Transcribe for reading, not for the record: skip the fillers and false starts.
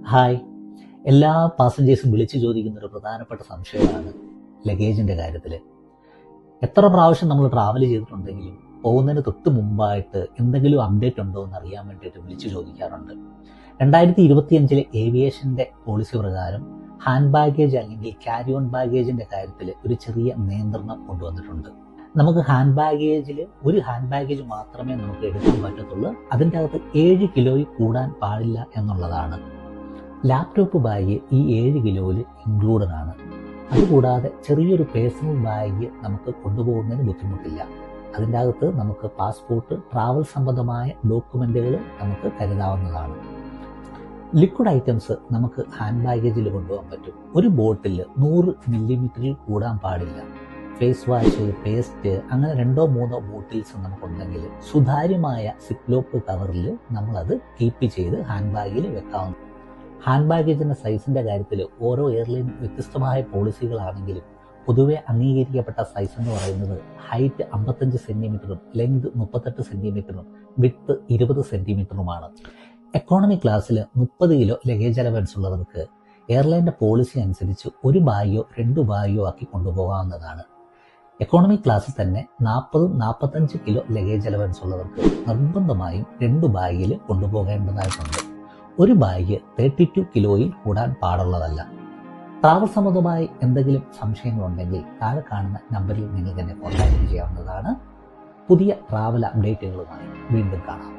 Hi. എല്ലാ പാസഞ്ചേഴ്സും വിളിച്ചു ചോദിക്കുന്ന ഒരു പ്രധാനപ്പെട്ട സംശയമാണ് ലഗേജിൻ്റെ കാര്യത്തിൽ. എത്ര പ്രാവശ്യം നമ്മൾ ട്രാവൽ ചെയ്തിട്ടുണ്ടെങ്കിലും പോകുന്നതിന് തൊട്ട് മുമ്പായിട്ട് എന്തെങ്കിലും അപ്ഡേറ്റ് ഉണ്ടോ എന്ന് അറിയാൻ വേണ്ടിയിട്ട് വിളിച്ചു ചോദിക്കാറുണ്ട്. 2025 ഏവിയേഷൻ്റെ പോളിസി പ്രകാരം ഹാൻഡ് ബാഗേജ് അല്ലെങ്കിൽ ക്യാരി ഓൺ ബാഗേജിൻ്റെ കാര്യത്തിൽ ഒരു ചെറിയ നിയന്ത്രണം കൊണ്ടുവന്നിട്ടുണ്ട്. നമുക്ക് ഹാൻഡ് ബാഗേജിൽ ഒരു ഹാൻഡ് ബാഗേജ് മാത്രമേ നമുക്ക് എടുക്കാൻ പറ്റത്തുള്ളൂ. അതിൻ്റെ അകത്ത് 7 കിലോയിൽ കൂടാൻ പാടില്ല എന്നുള്ളതാണ്. ലാപ്ടോപ്പ് ബാഗ് ഈ 7 കിലോയിൽ ഇൻക്ലൂഡഡ് ആണ്. അതുകൂടാതെ ചെറിയൊരു പേഴ്സണൽ ബാഗ് നമുക്ക് കൊണ്ടുപോകുന്നതിന് ബുദ്ധിമുട്ടില്ല. അതിൻ്റെ അകത്ത് നമുക്ക് പാസ്പോർട്ട്, ട്രാവൽ സംബന്ധമായ ഡോക്യുമെൻറ്റുകൾ നമുക്ക് കരുതാവുന്നതാണ്. ലിക്വിഡ് ഐറ്റംസ് നമുക്ക് ഹാൻഡ് ബാഗേജിൽ കൊണ്ടുപോകാൻ പറ്റും. ഒരു ബോട്ടിൽ 100 മില്ലിമീറ്ററിൽ കൂടാൻ പാടില്ല. ഫേസ് വാഷ്, പേസ്റ്റ്, അങ്ങനെ 2-3 ബോട്ടിൽസ് നമുക്കുണ്ടെങ്കിൽ സുതാര്യമായ സിപ്ലോക്ക് കവറിൽ നമ്മളത് കീപ്പ് ചെയ്ത് ഹാൻഡ് ബാഗിൽ വെക്കാവുന്നു. ഹാൻഡ് ബാഗേജിൻ്റെ സൈസിൻ്റെ കാര്യത്തിൽ ഓരോ എയർലൈൻ വ്യത്യസ്തമായ പോളിസികളാണെങ്കിലും പൊതുവെ അംഗീകരിക്കപ്പെട്ട സൈസ് എന്ന് പറയുന്നത് ഹൈറ്റ് 55 സെൻറ്റിമീറ്ററും ലെങ്ത് 38 സെൻറ്റിമീറ്ററും വിഡ്ത്ത് 20 സെൻറ്റിമീറ്ററുമാണ്. എക്കോണമി ക്ലാസ്സിൽ 30 കിലോ ലഗേജ് അലവൻസ് ഉള്ളവർക്ക് എയർലൈൻ്റെ പോളിസി അനുസരിച്ച് ഒരു ബാഗോ 2 ബാഗോ ആക്കി കൊണ്ടുപോകാവുന്നതാണ്. എക്കോണമി ക്ലാസ്സിൽ തന്നെ 40-45 കിലോ ലഗേജ് അലവൻസ് ഉള്ളവർക്ക് നിർബന്ധമായും 2 ബാഗിൽ കൊണ്ടുപോകേണ്ടതായിട്ടുണ്ട്. ഒരു ബാഗ് 32 കിലോയിൽ കൂടാൻ പാടുള്ളതല്ല. ട്രാവൽ സംബന്ധമായി എന്തെങ്കിലും സംശയങ്ങളുണ്ടെങ്കിൽ താഴെ കാണുന്ന നമ്പറിൽ നിങ്ങൾക്ക് എന്നെ കോൺടാക്ട് ചെയ്യാവുന്നതാണ്. പുതിയ ട്രാവൽ അപ്ഡേറ്റുകളുമായി വീണ്ടും കാണാം.